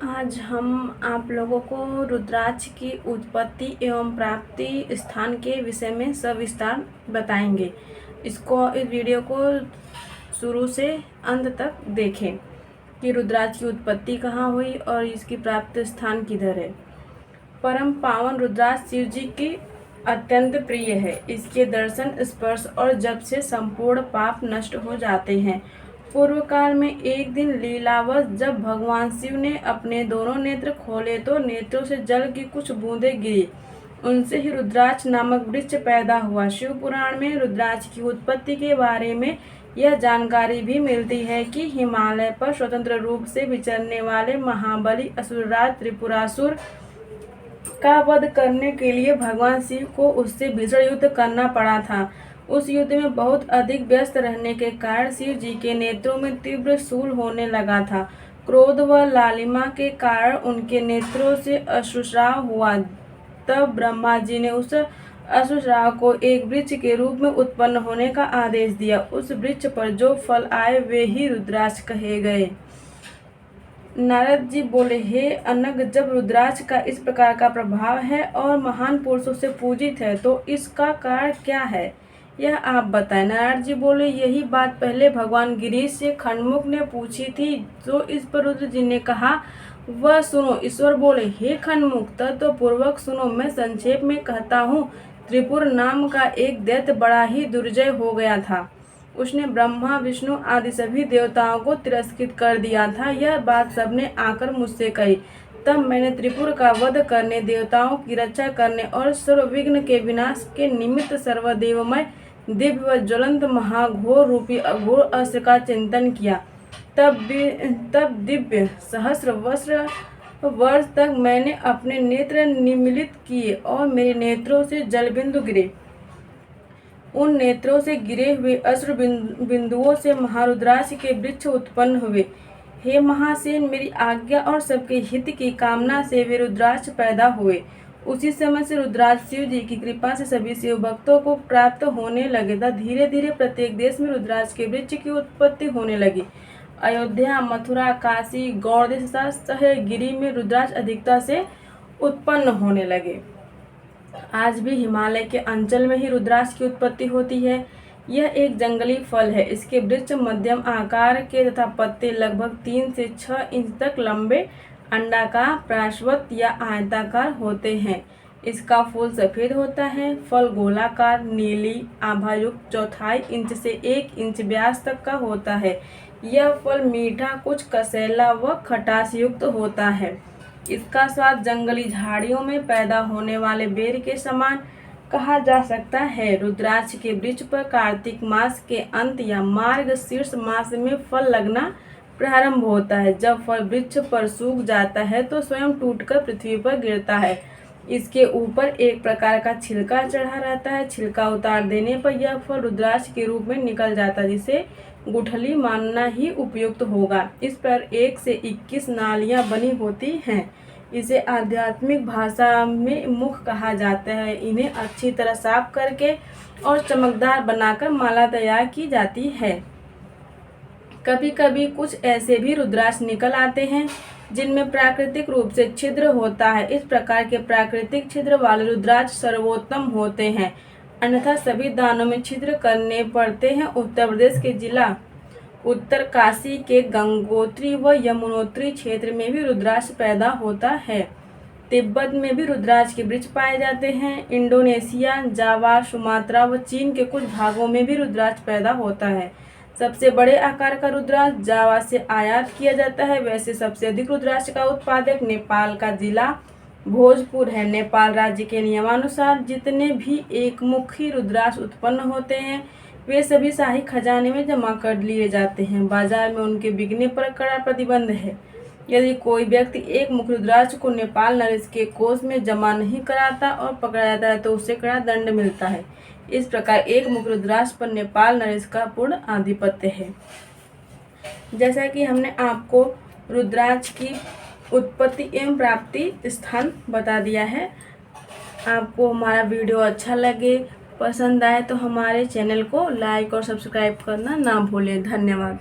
आज हम आप लोगों को रुद्राक्ष की उत्पत्ति एवं प्राप्ति स्थान के विषय में सविस्तार बताएंगे। इस वीडियो को शुरू से अंत तक देखें कि रुद्राक्ष की उत्पत्ति कहाँ हुई और इसकी प्राप्त स्थान किधर है। परम पावन रुद्राक्ष शिव जी की अत्यंत प्रिय है। इसके दर्शन, स्पर्श और जप से संपूर्ण पाप नष्ट हो जाते हैं। पूर्व काल में एक दिन लीलावश जब भगवान शिव ने अपने दोनों नेत्र खोले तो नेत्रों से जल की कुछ बूंदें गिरी। उनसे ही रुद्राक्ष नामक वृक्ष पैदा हुआ। शिव पुराण में रुद्राक्ष की उत्पत्ति के बारे में यह जानकारी भी मिलती है कि हिमालय पर स्वतंत्र रूप से विचरने वाले महाबली असुरराज त्रिपुरासुर का वध करने के लिए भगवान शिव को उससे भीषण युद्ध करना पड़ा था। उस युद्ध में बहुत अधिक व्यस्त रहने के कारण शिव जी के नेत्रों में तीव्र शूल होने लगा था। क्रोध व लालिमा के कारण उनके नेत्रों से अश्रुस्राव हुआ। तब ब्रह्मा जी ने उस अश्रुस्राव को एक वृक्ष के रूप में उत्पन्न होने का आदेश दिया। उस वृक्ष पर जो फल आए वे ही रुद्राक्ष कहे गए। नारद जी बोले, हे अनग, जब रुद्राक्ष का इस प्रकार का प्रभाव है और महान पुरुषों से पूजित है तो इसका कारण क्या है, यह आप बताएं। नारद जी बोले, यही बात पहले भगवान गिरीश से खंडमुख ने पूछी थी। तो इस पर रुद्र जी ने कहा, वह सुनो। ईश्वर बोले, हे खंडमुख, तत्व पूर्वक सुनो, मैं संक्षेप में कहता हूँ। त्रिपुर नाम का एक दैत्य बड़ा ही दुर्जय हो गया था। उसने ब्रह्मा, विष्णु आदि सभी देवताओं को तिरस्कृत कर दिया था। यह बात सबने आकर मुझसे कही। तब मैंने त्रिपुर का वध करने, देवताओं की रक्षा करने और सर्व विघ्न के विनाश के निमित्त सर्वदेवमय दिव्य व ज्वलंत महाघोर रूपी अघोर अस्त्र का चिंतन किया। तब दिव्य सहस्र वर्ष तक मैंने अपने नेत्र निमीलित किए और मेरे नेत्रों से जलबिंदु गिरे। उन नेत्रों से गिरे हुए अश्रु बिंदुओं से महारुद्राक्ष के वृक्ष उत्पन्न हुए। हे महासेन, मेरी आज्ञा और सबके हित की कामना से वे रुद्राक्ष पैदा हुए। उसी समय से रुद्राक्ष शिव जी की कृपा से सभी शिव भक्तों को प्राप्त होने लगे था। धीरे धीरे प्रत्येक देश में रुद्राक्ष के वृक्ष की उत्पत्ति होने लगी। अयोध्या, मथुरा, काशी, गौड़देश तथा सहगिरी में रुद्राक्ष अधिकता से उत्पन्न होने लगे। आज भी हिमालय के अंचल में ही रुद्राक्ष की उत्पत्ति होती है। यह एक जंगली फल है। इसके वृक्ष मध्यम आकार के तथा पत्ते लगभग 3 से 6 इंच तक लंबे, अंडाकार, प्राश्वत या आयताकार होते हैं। इसका फूल सफेद होता है। फल गोलाकार, नीली आभायुक्त, चौथाई इंच से 1 इंच व्यास तक का होता है। यह फल मीठा, कुछ कसैला व खटास युक्त होता है। इसका स्वाद जंगली झाड़ियों में पैदा होने वाले बेर के समान कहा जा सकता है। रुद्राक्ष के वृक्ष पर कार्तिक मास के अंत या मार्गशीर्ष मास में फल लगना प्रारंभ होता है। जब फल वृक्ष पर सूख जाता है तो स्वयं टूटकर पृथ्वी पर गिरता है। इसके ऊपर एक प्रकार का छिलका चढ़ा रहता है। छिलका उतार देने पर यह फल रुद्राक्ष के रूप में निकल जाता है, जिसे गुठली मानना ही उपयुक्त होगा। इस पर 1 से 21 नालियां बनी होती हैं। इसे आध्यात्मिक भाषा में मुख कहा जाता है। इन्हें अच्छी तरह साफ करके और चमकदार बनाकर माला तैयार की जाती है। कभी कभी कुछ ऐसे भी रुद्राक्ष निकल आते हैं जिनमें प्राकृतिक रूप से छिद्र होता है। इस प्रकार के प्राकृतिक छिद्र वाले रुद्राक्ष सर्वोत्तम होते हैं, अन्यथा सभी दानों में छिद्र करने पड़ते हैं। उत्तर प्रदेश के जिला उत्तरकाशी के गंगोत्री व यमुनोत्री क्षेत्र में भी रुद्राक्ष पैदा होता है। तिब्बत में भी रुद्राक्ष के वृक्ष पाए जाते हैं। इंडोनेशिया, जावा, सुमात्रा व चीन के कुछ भागों में भी रुद्राक्ष पैदा होता है। सबसे बड़े आकार का रुद्राक्ष जावा से आयात किया जाता है। वैसे सबसे अधिक रुद्राक्ष का उत्पादक नेपाल का जिला भोजपुर है। नेपाल राज्य के नियमानुसार जितने भी एकमुखी रुद्राक्ष उत्पन्न होते हैं वे सभी शाही खजाने में जमा कर लिए जाते हैं। बाजार में उनके बिकने पर कड़ा प्रतिबंध है। यदि कोई व्यक्ति एक मुखी रुद्राक्ष को नेपाल नरेश के कोष में जमा नहीं कराता और पकड़ा जाता है तो उसे कड़ा दंड मिलता है। इस प्रकार एक मुखी रुद्राक्ष पर नेपाल नरेश का पूर्ण आधिपत्य है। जैसा कि हमने आपको रुद्राक्ष की उत्पत्ति एवं प्राप्ति स्थान बता दिया है। आपको हमारा वीडियो अच्छा लगे, पसंद आए तो हमारे चैनल को लाइक और सब्सक्राइब करना ना भूलें। धन्यवाद।